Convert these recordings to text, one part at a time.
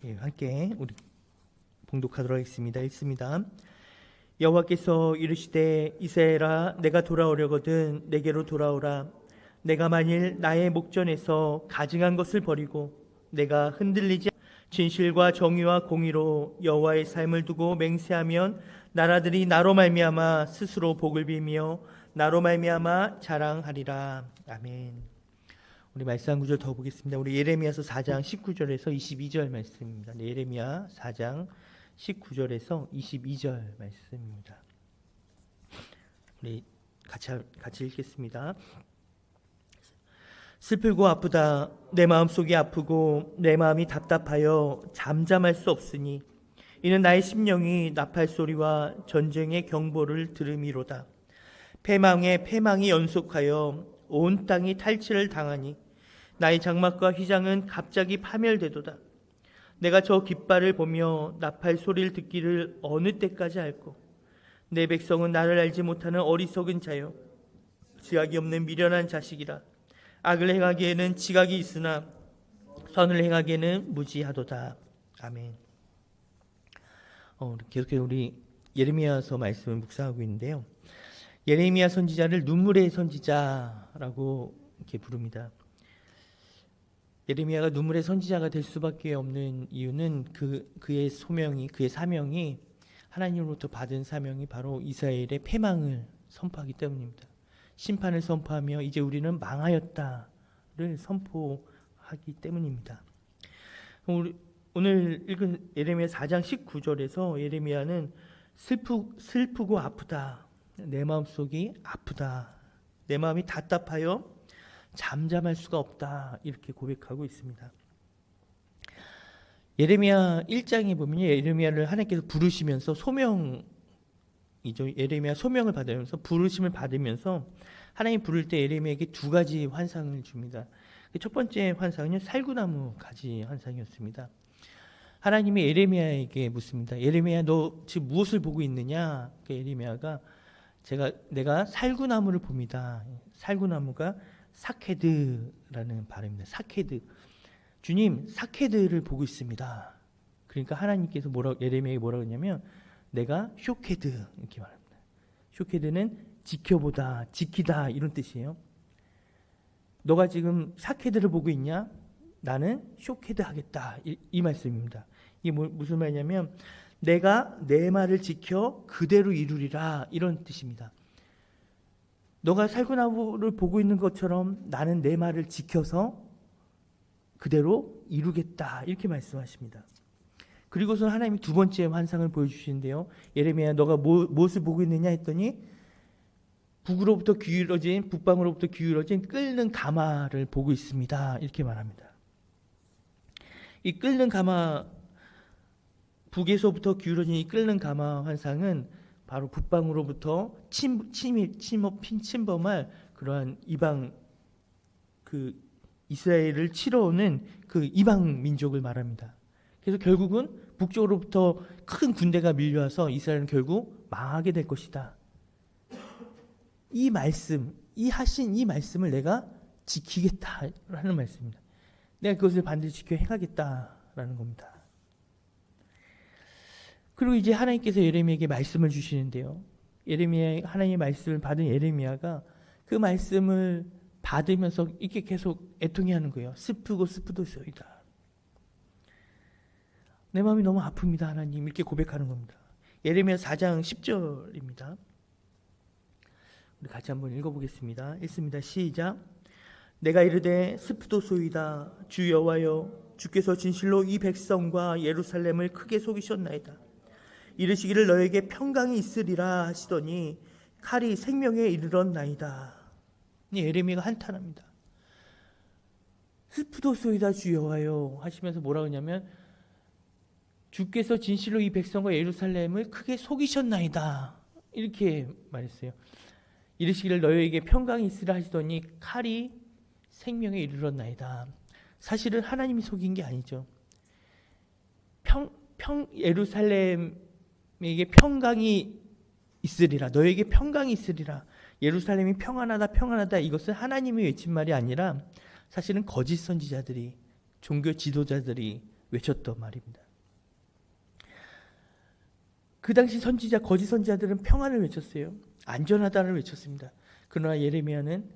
함께 우리 봉독하도록 하겠습니다. 읽습니다. 여호와께서 이르시되 이스라엘아 내가 돌아오려거든 내게로 돌아오라. 내가 만일 나의 목전에서 가증한 것을 버리고 내가 흔들리지 진실과 정의와 공의로 여호와의 삶을 두고 맹세하면 나라들이 나로 말미암아 스스로 복을 빌며 나로 말미암아 자랑하리라. 아멘. 우리 말씀 한 구절 더 보겠습니다. 우리 예레미야서 4장 19절에서 22절 말씀입니다. 예레미야 4장 19절에서 22절 말씀입니다. 우리 같이 읽겠습니다. 슬프고 아프다. 내 마음속이 아프고 내 마음이 답답하여 잠잠할 수 없으니 이는 나의 심령이 나팔 소리와 전쟁의 경보를 들음이로다. 패망에 패망이 연속하여 온 땅이 탈취를 당하니 나의 장막과 휘장은 갑자기 파멸되도다. 내가 저 깃발을 보며 나팔 소리를 듣기를 어느 때까지 할꼬. 내 백성은 나를 알지 못하는 어리석은 자요 지각이 없는 미련한 자식이라. 악을 행하기에는 지각이 있으나 선을 행하기에는 무지하도다. 아멘. 계속해서 우리 예레미야서 말씀을 묵상하고 있는데요. 예레미야 선지자를 눈물의 선지자라고 이렇게 부릅니다. 예레미야가 눈물의 선지자가 될 수밖에 없는 이유는 그의 소명이, 그의 사명이 하나님으로부터 받은 사명이 바로 이스라엘의 패망을 선포하기 때문입니다. 심판을 선포하며 이제 우리는 망하였다를 선포하기 때문입니다. 오늘 읽은 예레미야 4장 19절에서 예레미야는 슬프고 아프다. 내 마음속이 아프다. 내 마음이 답답하여 잠잠할 수가 없다. 이렇게 고백하고 있습니다. 예레미야 1장에 보면 예레미야를 하나님께서 부르시면서 예레미야 소명을 받으면서 부르심을 받으면서 하나님 부를 때 예레미야에게 두 가지 환상을 줍니다. 첫 번째 환상은 살구나무 가지 환상이었습니다. 하나님이 예레미야에게 묻습니다. 예레미야 너 지금 무엇을 보고 있느냐? 예레미야가 내가 살구나무를 봅니다. 살구나무가 사케드라는 발음입니다. 사케드. 주님, 사케드를 보고 있습니다. 그러니까 하나님께서 예레미야에게 뭐라고 했냐면 내가 쇼케드 이렇게 말합니다. 쇼케드는 지켜보다, 지키다 이런 뜻이에요. 너가 지금 사케드를 보고 있냐? 나는 쇼케드 하겠다. 이 말씀입니다. 이게 무슨 말이냐면 내가 내 말을 지켜 그대로 이루리라 이런 뜻입니다. 너가 살구나무를 보고 있는 것처럼 나는 내 말을 지켜서 그대로 이루겠다 이렇게 말씀하십니다. 그리고서 하나님이 두 번째 환상을 보여주시는데요. 예레미야 너가 무엇을 보고 있느냐 했더니 북방으로부터 기울어진 끓는 가마를 보고 있습니다. 이렇게 말합니다. 이 끓는 가마, 북에서부터 기울어진 이 끓는 가마 환상은 바로 북방으로부터 침범할 그러한 이방 이스라엘을 치러오는 그 이방 민족을 말합니다. 그래서 결국은 북쪽으로부터 큰 군대가 밀려와서 이스라엘은 결국 망하게 될 것이다. 이 말씀을 내가 지키겠다라는 말씀입니다. 내가 그것을 반드시 지켜 행하겠다라는 겁니다. 그리고 이제 하나님께서 예레미야에게 말씀을 주시는데요. 하나님의 말씀을 받은 예레미야가 그 말씀을 받으면서 이렇게 계속 애통해하는 거예요. 슬프도소이다. 내 마음이 너무 아픕니다, 하나님. 이렇게 고백하는 겁니다. 예레미야 4장 10절입니다. 우리 같이 한번 읽어보겠습니다. 읽습니다. 시작. 내가 이르되 슬프도소이다. 주 여호와여, 주께서 진실로 이 백성과 예루살렘을 크게 속이셨나이다. 이르시기를 너에게 평강이 있으리라 하시더니 칼이 생명에 이르렀나이다. 예레미야가 한탄합니다. 슬프도소이다 주 여호와여 하시면서 뭐라고 하냐면 주께서 진실로 이 백성과 예루살렘을 크게 속이셨나이다. 이렇게 말했어요. 이르시기를 너에게 평강이 있으라 하시더니 칼이 생명에 이르렀나이다. 사실은 하나님이 속인 게 아니죠. 예루살렘에게 평강이 있으리라. 너에게 평강이 있으리라. 예루살렘이 평안하다 이것은 하나님이 외친 말이 아니라 사실은 거짓 선지자들이, 종교 지도자들이 외쳤던 말입니다. 그 당시 선지자, 거짓 선지자들은 평안을 외쳤어요. 안전하다를 외쳤습니다. 그러나 예레미야는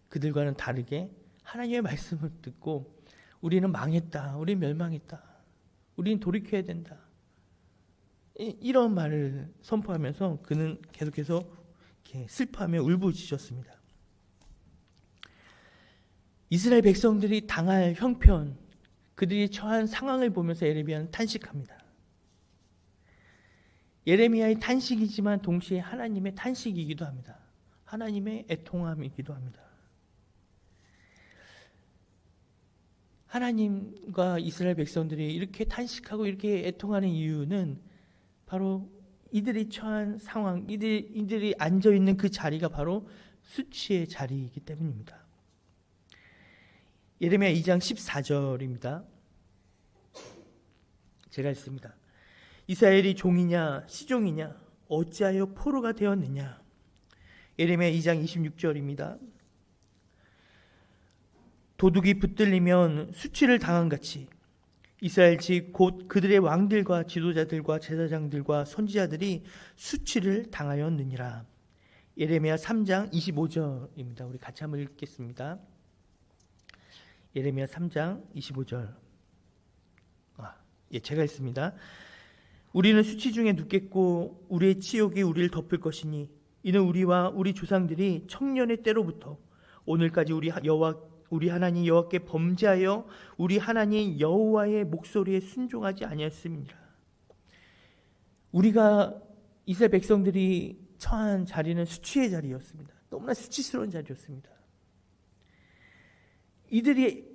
그들과는 다르게 하나님의 말씀을 듣고 우리는 망했다, 우리는 멸망했다, 우리는 돌이켜야 된다, 이런 말을 선포하면서 그는 계속해서 이렇게 슬퍼하며 울부짖었습니다. 이스라엘 백성들이 당할 형편, 그들이 처한 상황을 보면서 예레미야는 탄식합니다. 예레미야의 탄식이지만 동시에 하나님의 탄식이기도 합니다. 하나님의 애통함이기도 합니다. 하나님과 이스라엘 백성들이 이렇게 탄식하고 이렇게 애통하는 이유는 바로 이들이 처한 상황, 이들이 앉아있는 그 자리가 바로 수치의 자리이기 때문입니다. 예레미야 2장 14절입니다. 제가 읽습니다. 이스라엘이 종이냐 시종이냐 어찌하여 포로가 되었느냐. 예레미야 2장 26절입니다. 도둑이 붙들리면 수치를 당한 같이 이스라엘 집 곧 그들의 왕들과 지도자들과 제사장들과 선지자들이 수치를 당하였느니라. 예레미야 3장 25절입니다. 우리 같이 한번 읽겠습니다. 예레미야 3장 25절. 제가 읽습니다. 우리는 수치 중에 눕겠고 우리의 치욕이 우리를 덮을 것이니 이는 우리와 우리 조상들이 청년의 때로부터 오늘까지 우리 하나님 여호와께 범죄하여 우리 하나님 여호와의 목소리에 순종하지 아니하였음이니라. 우리가 이스라엘 백성들이 처한 자리는 수치의 자리였습니다. 너무나 수치스러운 자리였습니다. 이들이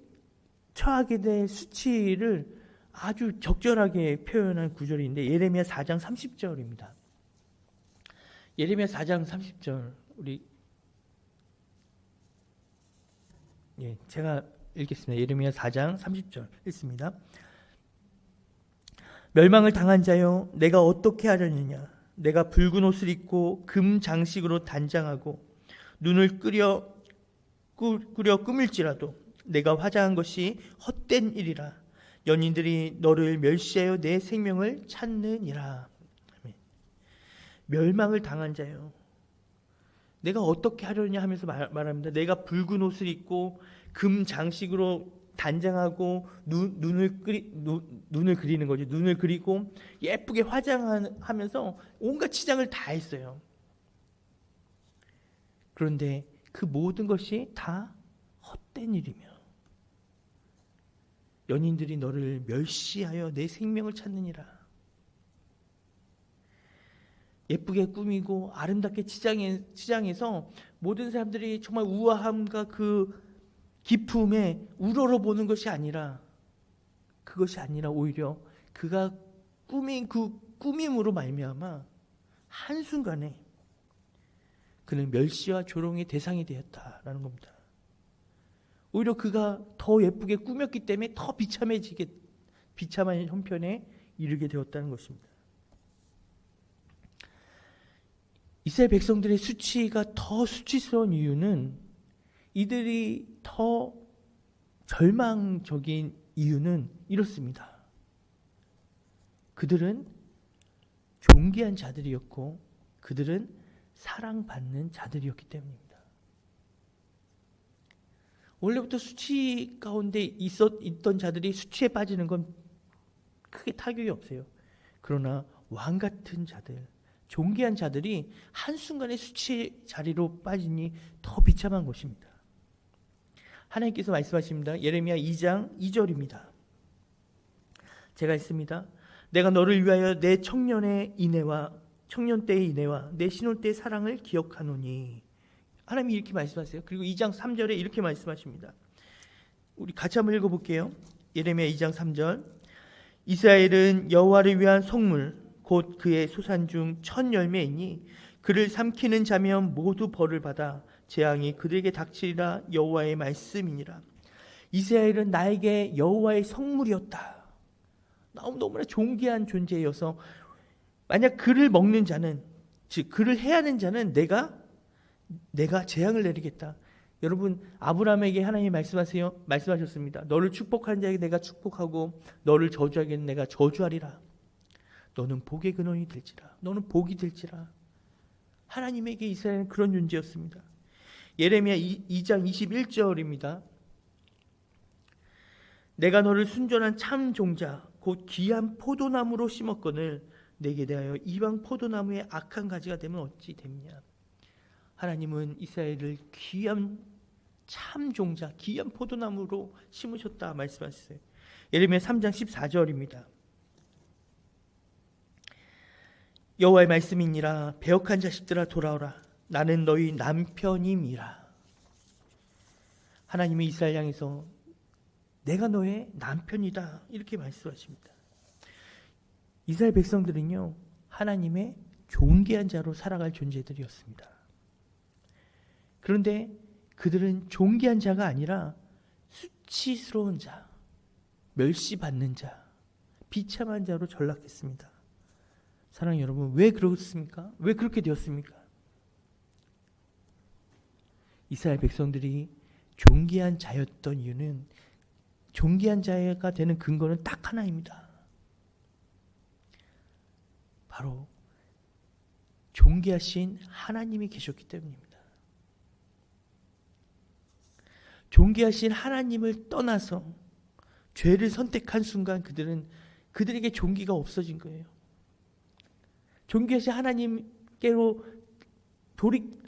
처하게 될 수치를 아주 적절하게 표현한 구절인데 예레미야 4장 30절입니다. 예레미야 4장 30절 제가 읽겠습니다. 예레미야 4장 30절 읽습니다. 멸망을 당한 자여 내가 어떻게 하려느냐. 내가 붉은 옷을 입고 금 장식으로 단장하고 눈을 꾸려 꾸밀지라도 내가 화장한 것이 헛된 일이라. 연인들이 너를 멸시하여 내 생명을 찾느니라. 멸망을 당한 자요. 내가 어떻게 하려냐 하면서 말합니다. 내가 붉은 옷을 입고 금 장식으로 단장하고 눈을 그리는 거죠. 눈을 그리고 예쁘게 화장하면서 온갖 치장을 다 했어요. 그런데 그 모든 것이 다 헛된 일이며 연인들이 너를 멸시하여 내 생명을 찾느니라. 예쁘게 꾸미고 아름답게 치장해서 모든 사람들이 정말 우아함과 그 기품에 우러러보는 것이 아니라 그것이 아니라 오히려 그가 꾸민 그 꾸밈으로 말미암아 한순간에 그는 멸시와 조롱의 대상이 되었다라는 겁니다. 오히려 그가 더 예쁘게 꾸몄기 때문에 더 비참한 형편에 이르게 되었다는 것입니다. 이스라엘 백성들의 수치가 더 수치스러운 이유는 이들이 더 절망적인 이유는 이렇습니다. 그들은 존귀한 자들이었고 그들은 사랑받는 자들이었기 때문입니다. 원래부터 수치 가운데 있던 자들이 수치에 빠지는 건 크게 타격이 없어요. 그러나 왕 같은 자들, 존귀한 자들이 한순간에 수치의 자리로 빠지니 더 비참한 것입니다. 하나님께서 말씀하십니다. 예레미야 2장 2절입니다. 제가 읽습니다. 내가 너를 위하여 내 청년 때의 인애와 내 신혼 때의 사랑을 기억하노니. 하나님이 이렇게 말씀하세요. 그리고 2장 3절에 이렇게 말씀하십니다. 우리 같이 한번 읽어볼게요. 예레미야 2장 3절. 이스라엘은 여호와를 위한 성물 곧 그의 소산 중 첫 열매이니 그를 삼키는 자면 모두 벌을 받아 재앙이 그들에게 닥치리라. 여호와의 말씀이니라. 이스라엘은 나에게 여호와의 성물이었다. 너무나 존귀한 존재여서 만약 그를 먹는 자는, 즉 그를 해하는 자는 내가 재앙을 내리겠다. 여러분, 아브라함에게 하나님이 말씀하셨습니다. 너를 축복하는 자에게 내가 축복하고 너를 저주하기에는 내가 저주하리라. 너는 복의 근원이 될지라. 너는 복이 될지라. 하나님에게 이스라엘은 그런 존재였습니다. 예레미야 2장 21절입니다. 내가 너를 순전한 참 종자 곧 귀한 포도나무로 심었거늘 내게 대하여 이방 포도나무의 악한 가지가 되면 어찌 됩냐. 하나님은 이스라엘을 귀한 참 종자, 귀한 포도나무로 심으셨다 말씀하셨어요. 예레미야 3장 14절입니다. 여호와의 말씀이니라. 배역한 자식들아 돌아오라. 나는 너희 남편임이라. 하나님이 이스라엘 향해서 내가 너의 남편이다 이렇게 말씀하십니다. 이스라엘 백성들은요, 하나님의 존귀한 자로 살아갈 존재들이었습니다. 그런데 그들은 존귀한 자가 아니라 수치스러운 자, 멸시받는 자, 비참한 자로 전락했습니다. 사랑하는 여러분, 왜 그렇습니까? 왜 그렇게 되었습니까? 이스라엘 백성들이 존귀한 자였던 이유는, 존귀한 자가 되는 근거는 딱 하나입니다. 바로 존귀하신 하나님이 계셨기 때문입니다. 존귀하신 하나님을 떠나서 죄를 선택한 순간 그들에게 존귀가 없어진 거예요. 존귀하신 하나님께로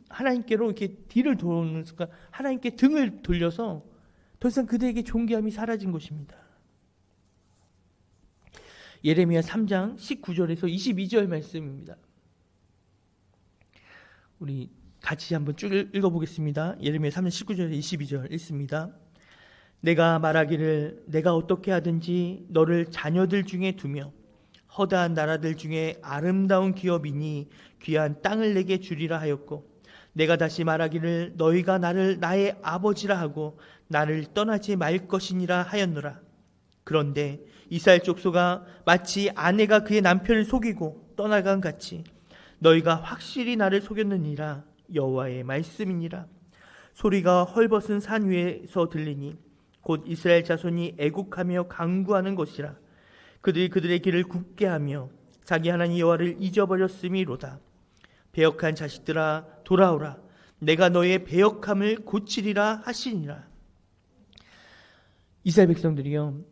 이렇게 뒤를 도는 순간 하나님께 등을 돌려서 더 이상 그들에게 존귀함이 사라진 것입니다. 예레미야 3장 19절에서 22절 말씀입니다. 우리 같이 한번 쭉 읽어보겠습니다. 예레미야 3장 19절에 22절 읽습니다. 내가 말하기를 내가 어떻게 하든지 너를 자녀들 중에 두며 허다한 나라들 중에 아름다운 기업이니 귀한 땅을 내게 주리라 하였고, 내가 다시 말하기를 너희가 나를 나의 아버지라 하고 나를 떠나지 말 것이니라 하였노라. 그런데 이스라엘 족속아, 마치 아내가 그의 남편을 속이고 떠나간 같이 너희가 확실히 나를 속였느니라. 여호와의 말씀이니라. 소리가 헐벗은 산 위에서 들리니 곧 이스라엘 자손이 애국하며 강구하는 것이라. 그들이 그들의 길을 굽게 하며 자기 하나님 여호와를 잊어버렸음이로다. 배역한 자식들아 돌아오라. 내가 너의 배역함을 고치리라 하시니라. 이스라엘 백성들이요,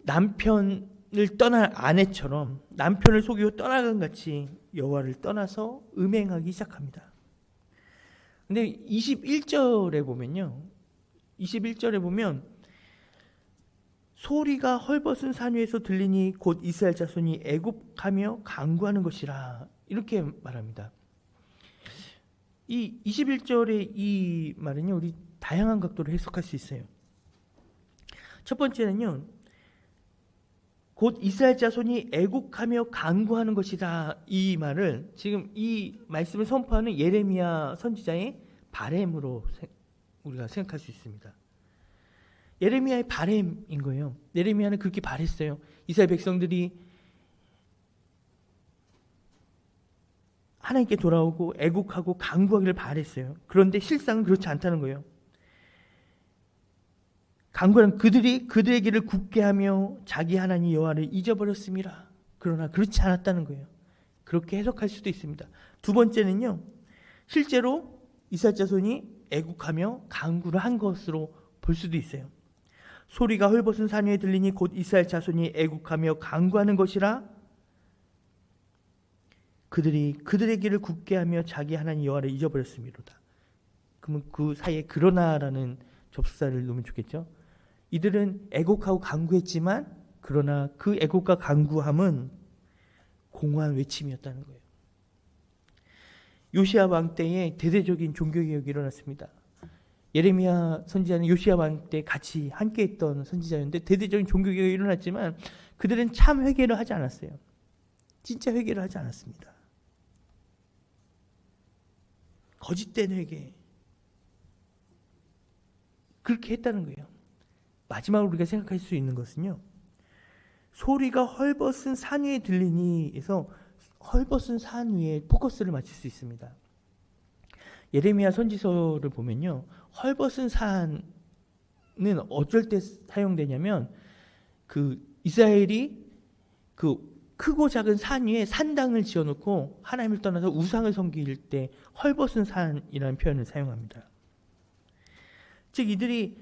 남편을 떠난 아내처럼 남편을 속이고 떠나간 같이 여호와를 떠나서 음행하기 시작합니다. 근데 21절에 보면 소리가 헐벗은 산 위에서 들리니 곧 이스라엘 자손이 애국하며 강구하는 것이라 이렇게 말합니다. 이 21절의 이 말은요, 우리 다양한 각도로 해석할 수 있어요. 첫 번째는요, 곧 이스라엘 자손이 애국하며 간구하는 것이다. 이 말을 지금 이 말씀을 선포하는 예레미야 선지자의 바램으로 우리가 생각할 수 있습니다. 예레미야의 바램인 거예요. 예레미야는 그렇게 바랬어요. 이스라엘 백성들이 하나님께 돌아오고 애국하고 간구하기를 바랬어요. 그런데 실상은 그렇지 않다는 거예요. 간구는 그들의 길을 굽게 하며 자기 하나님 여호와를 잊어버렸음이라. 그러나 그렇지 않았다는 거예요. 그렇게 해석할 수도 있습니다. 두 번째는요, 실제로 이스라엘 자손이 애국하며 간구를 한 것으로 볼 수도 있어요. 소리가 헐벗은 산 위에 들리니 곧 이스라엘 자손이 애국하며 간구하는 것이라. 그들의 길을 굽게 하며 자기 하나님 여호와를 잊어버렸음이로다. 그러면 그 사이에 그러나라는 접속사를 넣으면 좋겠죠. 이들은 애곡하고 간구했지만 그러나 그 애곡과 간구함은 공허한 외침이었다는 거예요. 요시야 왕 때에 대대적인 종교개혁이 일어났습니다. 예레미야 선지자는 요시야 왕 때 같이 함께했던 선지자였는데 대대적인 종교개혁이 일어났지만 그들은 참 회개를 하지 않았어요. 진짜 회개를 하지 않았습니다. 거짓된 회개, 그렇게 했다는 거예요. 마지막으로 우리가 생각할 수 있는 것은요, 소리가 헐벗은 산 위에 들리니 에서 헐벗은 산 위에 포커스를 맞출 수 있습니다. 예레미야 선지서를 보면요, 헐벗은 산은 어쩔 때 사용되냐면 그 이스라엘이 그 크고 작은 산 위에 산당을 지어놓고 하나님을 떠나서 우상을 섬길 때 헐벗은 산이라는 표현을 사용합니다. 즉 이들이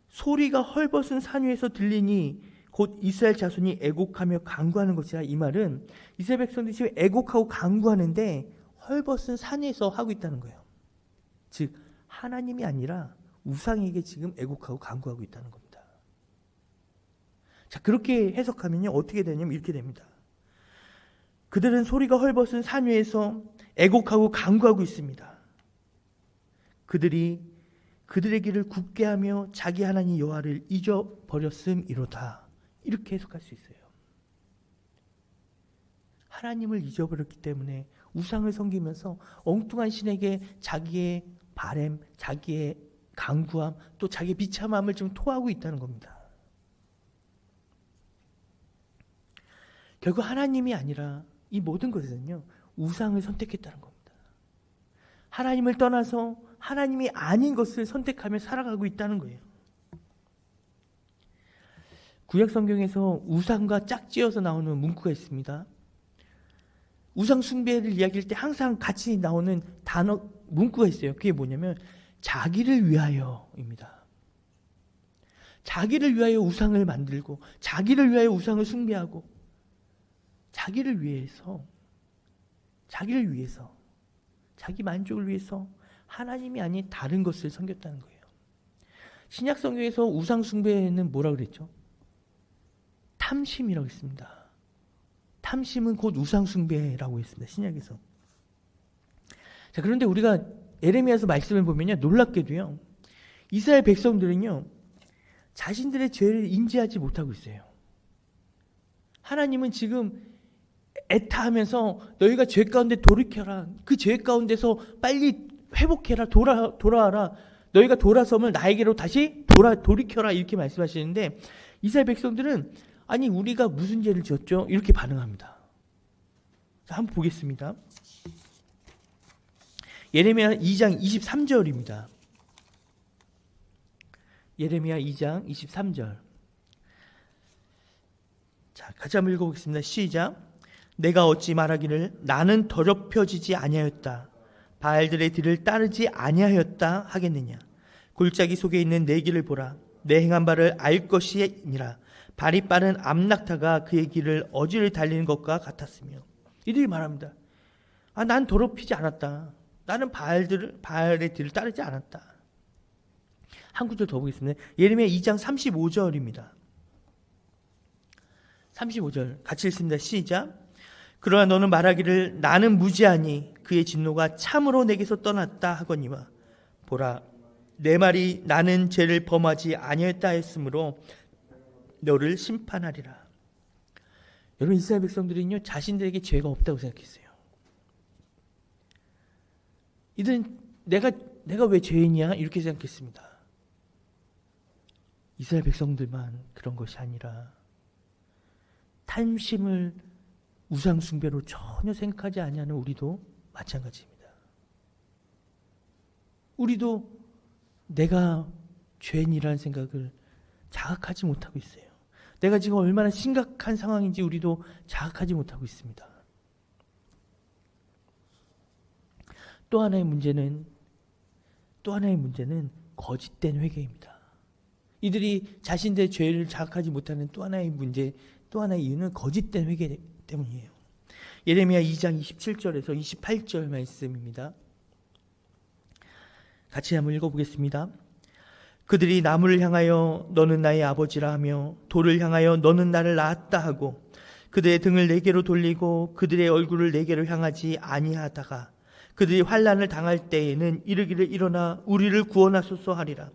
소리가 헐벗은 산 위에서 들리니 곧 이스라엘 자손이 애곡하며 간구하는 것이라. 이 말은 이스라엘 백성들이 지금 애곡하고 간구하는데 헐벗은 산에서 하고 있다는 거예요. 즉 하나님이 아니라 우상에게 지금 애곡하고 간구하고 있다는 겁니다. 자, 그렇게 해석하면요, 어떻게 되냐면 이렇게 됩니다. 그들은 소리가 헐벗은 산 위에서 애곡하고 간구하고 있습니다. 그들이 그들의 길을 굳게 하며 자기 하나님 여호와를 잊어버렸음이로다. 이렇게 해석할 수 있어요. 하나님을 잊어버렸기 때문에 우상을 섬기면서 엉뚱한 신에게 자기의 바램, 자기의 간구함, 또 자기의 비참함을 좀 토하고 있다는 겁니다. 결국 하나님이 아니라 이 모든 것은요, 우상을 선택했다는 겁니다. 하나님을 떠나서 하나님이 아닌 것을 선택하며 살아가고 있다는 거예요. 구약 성경에서 우상과 짝지어서 나오는 문구가 있습니다. 우상 숭배를 이야기할 때 항상 같이 나오는 단어, 문구가 있어요. 그게 뭐냐면 자기를 위하여입니다. 자기를 위하여 우상을 만들고 자기를 위하여 우상을 숭배하고 자기를 위해서 자기 만족을 위해서 하나님이 아닌 다른 것을 섬겼다는 거예요. 신약 성경에서 우상 숭배는 뭐라고 그랬죠? 탐심이라고 했습니다. 탐심은 곧 우상 숭배라고 했습니다. 신약에서. 자, 그런데 우리가 예레미야서 말씀을 보면요, 놀랍게도요, 이스라엘 백성들은요, 자신들의 죄를 인지하지 못하고 있어요. 하나님은 지금 애타하면서 너희가 죄 가운데 돌이켜라. 그 죄 가운데서 빨리 회복해라. 돌아와라. 너희가 돌아섬을 나에게로 다시 돌이켜라. 이렇게 말씀하시는데 이스라엘 백성들은 아니 우리가 무슨 죄를 지었죠? 이렇게 반응합니다. 자, 한번 보겠습니다. 예레미야 2장 23절입니다. 예레미야 2장 23절. 자, 같이 한번 읽어보겠습니다. 시작. 내가 어찌 말하기를 나는 더럽혀지지 아니하였다. 바알들의 뒤를 따르지 아니하였다 하겠느냐. 골짜기 속에 있는 내 길을 보라. 내 행한 바를 알 것이니라. 발이 빠른 암낙타가 그의 길을 어지를 달리는 것과 같았으며. 이들이 말합니다. 아, 난 더럽히지 않았다. 나는 바알의 뒤를 따르지 않았다. 한 구절 더 보겠습니다. 예레미야 2장 35절입니다. 35절 같이 읽습니다. 시작. 그러나 너는 말하기를 나는 무지하니 그의 진노가 참으로 내게서 떠났다 하거니와 보라 내 말이 나는 죄를 범하지 아니했다 했으므로 너를 심판하리라. 여러분 이스라엘 백성들은요 자신들에게 죄가 없다고 생각했어요. 이들은 내가 왜 죄인이야 이렇게 생각했습니다. 이스라엘 백성들만 그런 것이 아니라 탐심을 우상 숭배로 전혀 생각하지 아니하는 우리도 마찬가지입니다. 우리도 내가 죄인이라는 생각을 자각하지 못하고 있어요. 내가 지금 얼마나 심각한 상황인지 우리도 자각하지 못하고 있습니다. 또 하나의 문제는 거짓된 회개입니다. 이들이 자신들의 죄를 자각하지 못하는 또 하나의 문제, 또 하나의 이유는 거짓된 회개 때문이에요. 예레미야 2장 27절에서 28절 말씀입니다. 같이 한번 읽어보겠습니다. 그들이 나무를 향하여 너는 나의 아버지라 하며 돌을 향하여 너는 나를 낳았다 하고 그들의 등을 내게로 돌리고 그들의 얼굴을 내게로 향하지 아니하다가 그들이 환난을 당할 때에는 이르기를 일어나 우리를 구원하소서 하리라.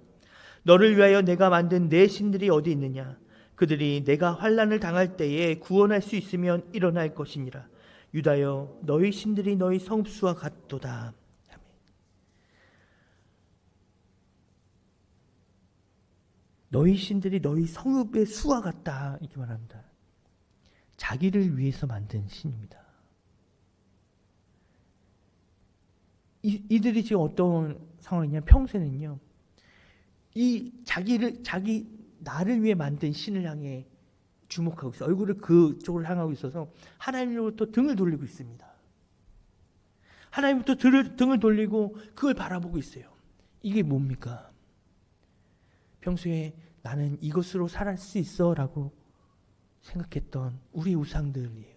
너를 위하여 내가 만든 내 신들이 어디 있느냐? 그들이 내가 환난을 당할 때에 구원할 수 있으면 일어날 것이니라. 유다여 너희 신들이 너희 성읍수와 같도다. 너희 신들이 너희 성읍의 수와 같다 이렇게 말합니다. 자기를 위해서 만든 신입니다. 이들이 지금 어떤 상황이냐? 평소에는요, 나를 위해 만든 신을 향해 주목하고 있어. 얼굴을 그쪽을 향하고 있어서 하나님으로부터 등을 돌리고 있습니다. 하나님부터 등을 돌리고 그걸 바라보고 있어요. 이게 뭡니까? 평소에 나는 이것으로 살 수 있어 라고 생각했던 우리 우상들이에요.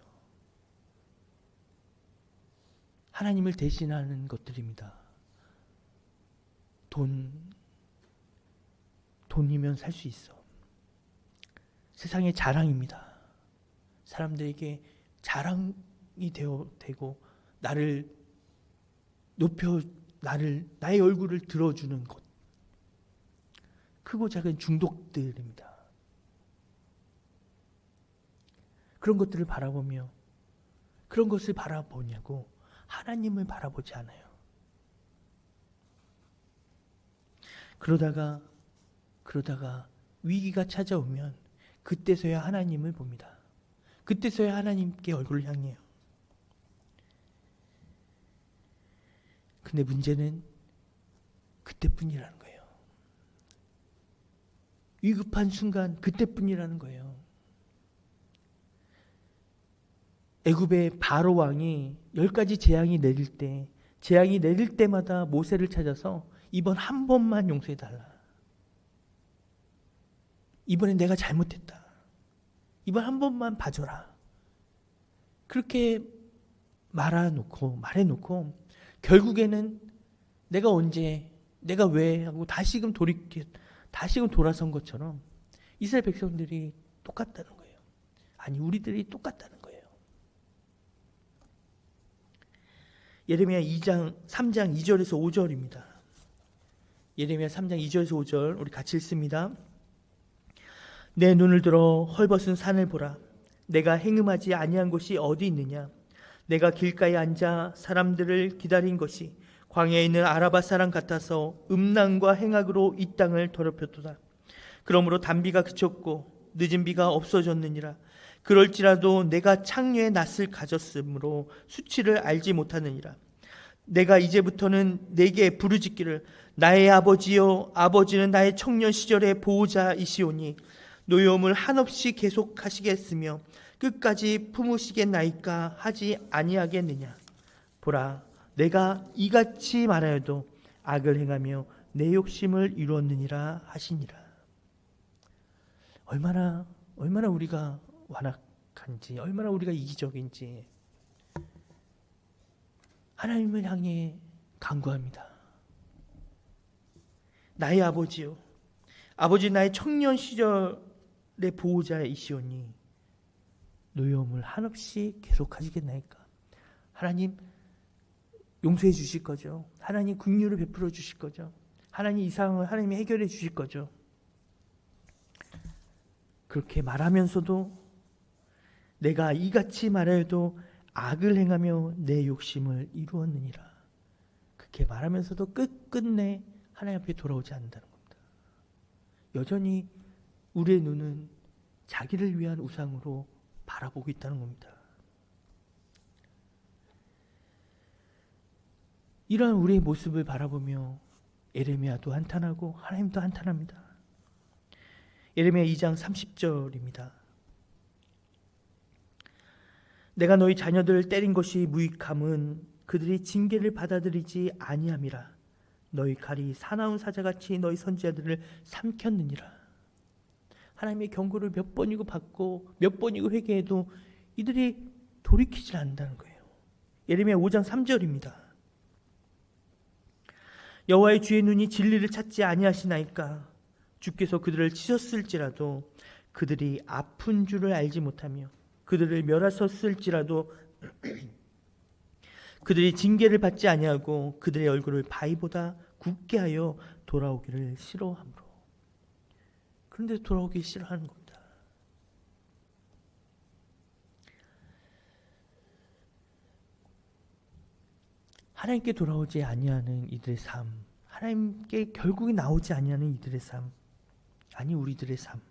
하나님을 대신하는 것들입니다. 돈이면 살 수 있어. 세상의 자랑입니다. 사람들에게 자랑이 되고 나를 높여 나의 얼굴을 들어주는 것. 크고 작은 중독들입니다. 그런 것들을 바라보며 그런 것을 바라보냐고 하나님을 바라보지 않아요. 그러다가 위기가 찾아오면 그때서야 하나님을 봅니다. 그때서야 하나님께 얼굴을 향해요. 근데 문제는 그때뿐이라는 거예요. 위급한 순간 그때뿐이라는 거예요. 애굽의 바로 왕이 10가지 재앙이 내릴 때마다 모세를 찾아서 이번 한 번만 용서해달라. 이번엔 내가 잘못했다. 이번 한 번만 봐줘라. 그렇게 말해놓고 결국에는 내가 왜 하고 다시금 돌아선 것처럼 이스라엘 백성들이 똑같다는 거예요. 아니, 우리들이 똑같다는 거예요. 예레미야 3장 2절에서 5절입니다. 예레미야 3장 2절에서 5절 우리 같이 읽습니다. 내 눈을 들어 헐벗은 산을 보라. 내가 행음하지 아니한 곳이 어디 있느냐? 내가 길가에 앉아 사람들을 기다린 것이 광야에 있는 아라바 사람 같아서 음란과 행악으로 이 땅을 더럽혔도다. 그러므로 단비가 그쳤고 늦은 비가 없어졌느니라. 그럴지라도 내가 창녀의 낯을 가졌으므로 수치를 알지 못하느니라. 내가 이제부터는 내게 부르짖기를 나의 아버지여, 아버지는 나의 청년 시절의 보호자이시오니 노여움을 한없이 계속하시겠으며 끝까지 품으시겠나이까 하지 아니하겠느냐. 보라, 내가 이같이 말하여도 악을 행하며 내 욕심을 이루었느니라 하시니라. 얼마나 우리가 완악한지, 얼마나 우리가 이기적인지 하나님을 향해 간구합니다. 나의 아버지요, 아버지 나의 청년 시절의 보호자이시오니 노여움을 한없이 계속하시겠나이까. 하나님 용서해 주실 거죠. 하나님 긍휼을 베풀어 주실 거죠. 하나님 이 상황을 하나님이 해결해 주실 거죠. 그렇게 말하면서도 내가 이같이 말하여도 악을 행하며 내 욕심을 이루었느니라. 그렇게 말하면서도 끝끝내 하나님 앞에 돌아오지 않는다는 겁니다. 여전히 우리의 눈은 자기를 위한 우상으로 바라보고 있다는 겁니다. 이러한 우리의 모습을 바라보며 예레미야도 한탄하고 하나님도 한탄합니다. 예레미야 2장 30절입니다. 내가 너희 자녀들을 때린 것이 무익함은 그들이 징계를 받아들이지 아니함이라. 너희 칼이 사나운 사자같이 너희 선지자들을 삼켰느니라. 하나님의 경고를 몇 번이고 받고 몇 번이고 회개해도 이들이 돌이키질 않는다는 거예요. 예레미야 5장 3절입니다. 여호와의 주의 눈이 진리를 찾지 아니하시나이까. 주께서 그들을 치셨을지라도 그들이 아픈 줄을 알지 못하며 그들을 멸하셨을지라도 그들이 징계를 받지 아니하고 그들의 얼굴을 바위보다 굳게 하여 돌아오기를 싫어하므로. 그런데 돌아오기 싫어하는 겁니다. 하나님께 돌아오지 아니하는 이들의 삶, 하나님께 결국에 나오지 아니하는 이들의 삶, 아니 우리들의 삶.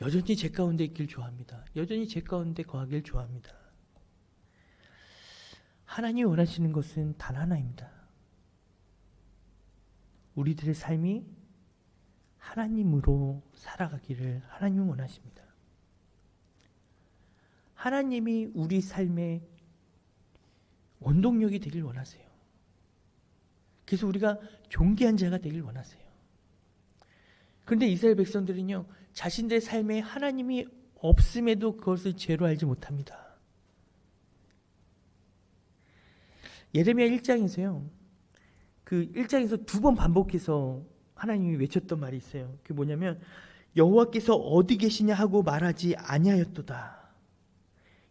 여전히 제 가운데 있길 좋아합니다. 여전히 제 가운데 거하길 좋아합니다. 하나님이 원하시는 것은 단 하나입니다. 우리들의 삶이 하나님으로 살아가기를 하나님은 원하십니다. 하나님이 우리 삶의 원동력이 되길 원하세요. 그래서 우리가 존귀한 자가 되길 원하세요. 그런데 이스라엘 백성들은요, 자신들의 삶에 하나님이 없음에도 그것을 죄로 알지 못합니다. 예레미야 1장에서요, 그 1장에서 두 번 반복해서 하나님이 외쳤던 말이 있어요. 그게 뭐냐면 여호와께서 어디 계시냐 하고 말하지 아니하였도다.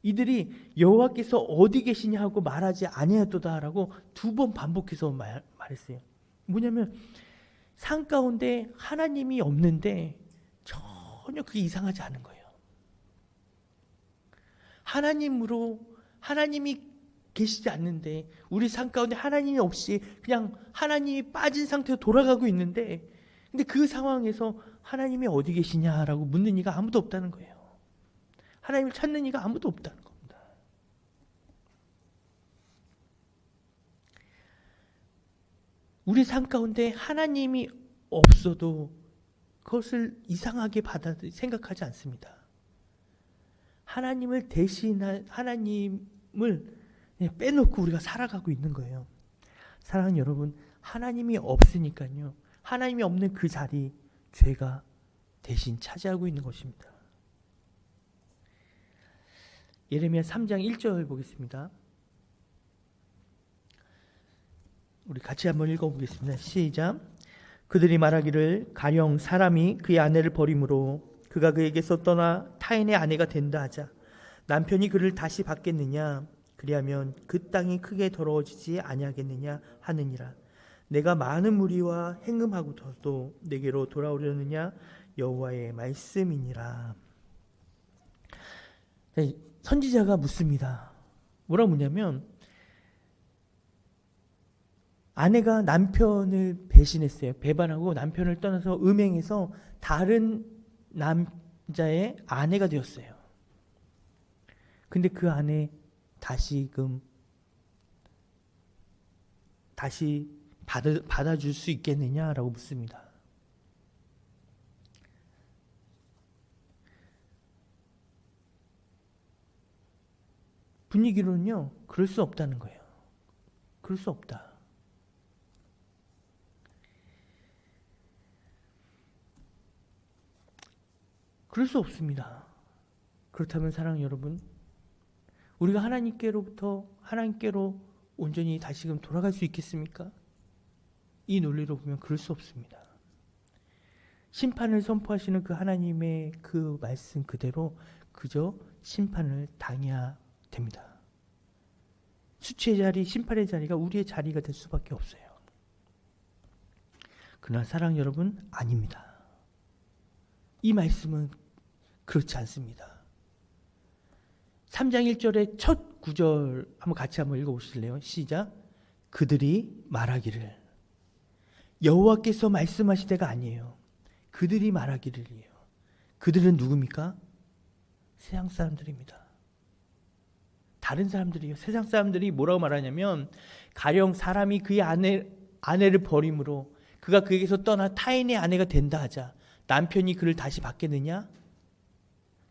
이들이 여호와께서 어디 계시냐 하고 말하지 아니하였도다라고 두 번 반복해서 말했어요. 뭐냐면 산 가운데 하나님이 없는데 전혀 그게 이상하지 않은 거예요. 하나님이 계시지 않는데 우리 삶 가운데 하나님이 없이 그냥 하나님이 빠진 상태로 돌아가고 있는데, 근데 그 상황에서 하나님이 어디 계시냐라고 묻는 이가 아무도 없다는 거예요. 하나님을 찾는 이가 아무도 없다는 겁니다. 우리 삶 가운데 하나님이 없어도 그것을 이상하게 생각하지 않습니다. 하나님을 대신할 하나님을 빼놓고 우리가 살아가고 있는 거예요. 사랑하는 여러분, 하나님이 없으니까요, 하나님이 없는 그 자리, 죄가 대신 차지하고 있는 것입니다. 예레미야 3장 1절 보겠습니다. 우리 같이 한번 읽어보겠습니다. 시작. 그들이 말하기를 가령 사람이 그의 아내를 버림으로 그가 그에게서 떠나 타인의 아내가 된다 하자 남편이 그를 다시 받겠느냐? 그리하면 그 땅이 크게 더러워지지 아니하겠느냐 하느니라. 내가 많은 무리와 행음하고도 내게로 돌아오려느냐? 여호와의 말씀이니라. 선지자가 묻습니다. 뭐라 묻냐면 아내가 남편을 배신했어요. 배반하고 남편을 떠나서 음행해서 다른 남자의 아내가 되었어요. 근데 그 아내 다시 받아줄 수 있겠느냐라고 묻습니다. 분위기로는요, 그럴 수 없다는 거예요. 그럴 수 없다. 그럴 수 없습니다. 그렇다면 사랑하는 여러분, 우리가 하나님께로 온전히 다시금 돌아갈 수 있겠습니까? 이 논리로 보면 그럴 수 없습니다. 심판을 선포하시는 그 하나님의 그 말씀 그대로 그저 심판을 당해야 됩니다. 수치의 자리, 심판의 자리가 우리의 자리가 될 수밖에 없어요. 그러나 사랑 여러분, 아닙니다. 이 말씀은 그렇지 않습니다. 3장 1절의 첫 구절 같이 한번 읽어보실래요? 시작. 그들이 말하기를. 여호와께서 말씀하시되가 아니에요. 그들이 말하기를이에요. 그들은 누굽니까? 세상 사람들입니다. 다른 사람들이에요. 세상 사람들이 뭐라고 말하냐면 가령 사람이 그의 아내를 버림으로 그가 그에게서 떠나 타인의 아내가 된다 하자 남편이 그를 다시 받겠느냐?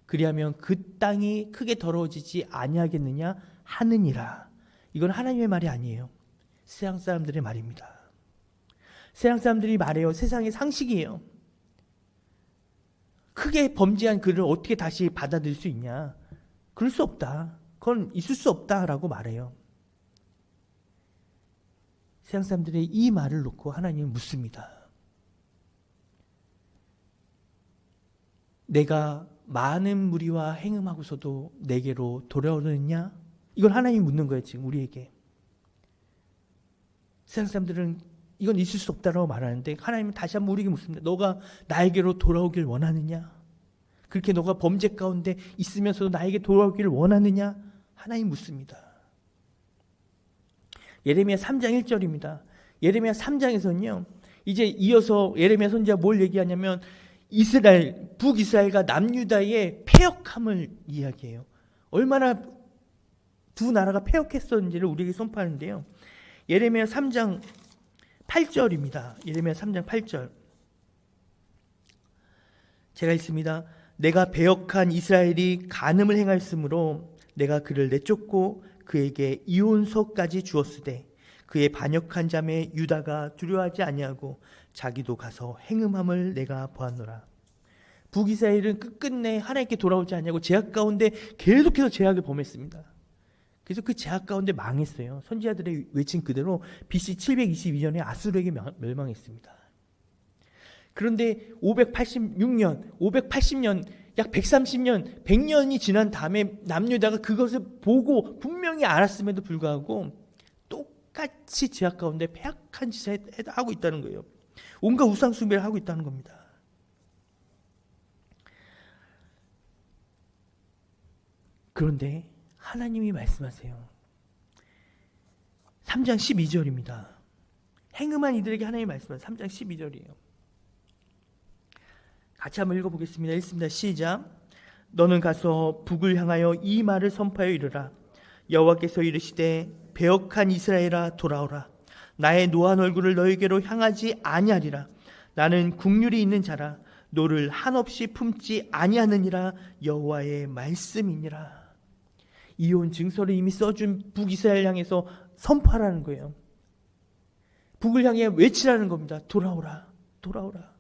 그리하면 그 땅이 크게 더러워지지 아니하겠느냐 하느니라. 이건 하나님의 말이 아니에요. 세상 사람들의 말입니다. 세상 사람들이 말해요. 세상의 상식이에요. 크게 범죄한 그를 어떻게 다시 받아들일 수 있냐? 그럴 수 없다. 그건 있을 수 없다라고 말해요. 세상 사람들의 이 말을 놓고 하나님은 묻습니다. 내가 많은 무리와 행음하고서도 내게로 돌아오느냐? 이걸 하나님이 묻는 거예요. 지금 우리에게. 세상 사람들은 이건 있을 수 없다라고 말하는데 하나님은 다시 한번 우리에게 묻습니다. 너가 나에게로 돌아오길 원하느냐? 그렇게 너가 범죄 가운데 있으면서도 나에게 돌아오기를 원하느냐? 하나님 묻습니다. 예레미야 3장 1절입니다. 예레미야 3장에서는요. 이제 이어서 예레미야 선지자가 뭘 얘기하냐면 북이스라엘과 남유다의 패역함을 이야기해요. 얼마나 두 나라가 패역했었는지를 우리에게 선포하는데요. 예레미야 3장 8절입니다. 예레미야 3장 8절. 제가 읽습니다. 내가 배역한 이스라엘이 간음을 행하였으므로 내가 그를 내쫓고 그에게 이혼서까지 주었으되 그의 반역한 자매 유다가 두려워하지 아니하고 자기도 가서 행음함을 내가 보았노라. 북이스라엘은 끝끝내 하나님께 돌아오지 않냐고 제약 가운데 계속해서 제약을 범했습니다. 그래서 그 제약 가운데 망했어요. 선지자들의 외친 그대로 BC 722년에 아수르에게 멸망했습니다. 그런데 580년, 약 130년, 100년이 지난 다음에 남유다가 그것을 보고 분명히 알았음에도 불구하고 똑같이 제약 가운데 패악한 짓을 하고 있다는 거예요. 온갖 우상 숭배를 하고 있다는 겁니다. 그런데 하나님이 말씀하세요. 3장 12절입니다. 행음한 이들에게 하나님이 말씀하세요. 3장 12절이에요. 같이 한번 읽어보겠습니다. 읽습니다. 시작. 너는 가서 북을 향하여 이 말을 선포하여 이르라. 여호와께서 이르시되 배역한 이스라엘아 돌아오라. 나의 노한 얼굴을 너에게로 향하지 아니하리라. 나는 국률이 있는 자라. 너를 한없이 품지 아니하느니라. 여호와의 말씀이니라. 이혼 증서를 이미 써준 북이스라엘 향해서 선포하라는 거예요. 북을 향해 외치라는 겁니다. 돌아오라, 돌아오라.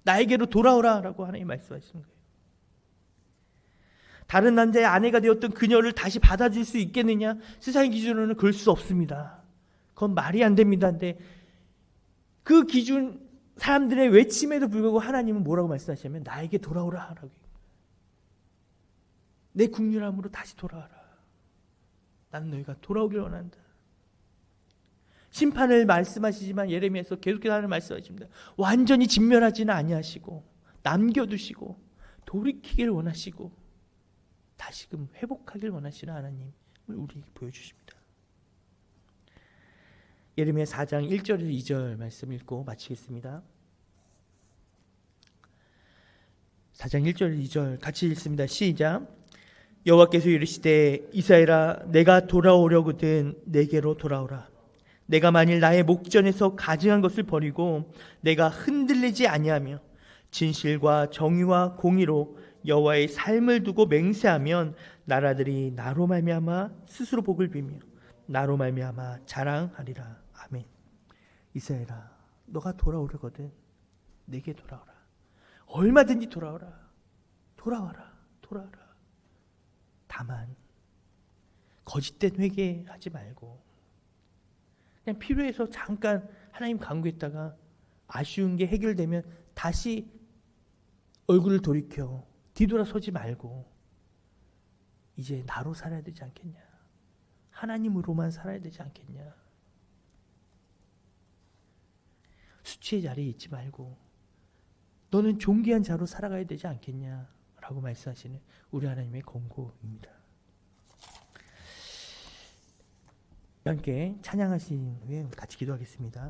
나에게로 돌아오라 라고 하나님 말씀하시는 거예요. 다른 남자의 아내가 되었던 그녀를 다시 받아줄 수 있겠느냐? 세상의 기준으로는 그럴 수 없습니다. 그건 말이 안 됩니다. 근데 그 기준 사람들의 외침에도 불구하고 하나님은 뭐라고 말씀하시냐면 나에게 돌아오라 라고. 내 국률함으로 다시 돌아와라. 나는 너희가 돌아오길 원한다. 심판을 말씀하시지만 예레미야에서 계속해서 하나님 말씀하십니다. 완전히 진멸하지는 아니하시고 남겨두시고 돌이키길 원하시고 다시금 회복하길 원하시는 하나님을 우리에게 보여주십니다. 예레미야 4장 1절에서 2절 말씀 읽고 마치겠습니다. 4장 1절 2절 같이 읽습니다. 시작. 여호와께서 이르시되 이스라엘아 내가 돌아오려거든 내게로 돌아오라. 내가 만일 나의 목전에서 가증한 것을 버리고 내가 흔들리지 아니하며 진실과 정의와 공의로 여호와의 삶을 두고 맹세하면 나라들이 나로 말미암아 스스로 복을 빌며 나로 말미암아 자랑하리라. 아멘. 이스라엘아 너가 돌아오려거든 내게 돌아오라. 얼마든지 돌아오라. 돌아와라. 돌아와라. 다만 거짓된 회개하지 말고 그냥 필요해서 잠깐 하나님 간구했다가 아쉬운 게 해결되면 다시 얼굴을 돌이켜 뒤돌아서지 말고 이제 나로 살아야 되지 않겠냐? 하나님으로만 살아야 되지 않겠냐? 수치의 자리에 있지 말고 너는 존귀한 자로 살아가야 되지 않겠냐? 라고 말씀하시는 우리 하나님의 권고입니다. 함께 찬양하신 후에 같이 기도하겠습니다.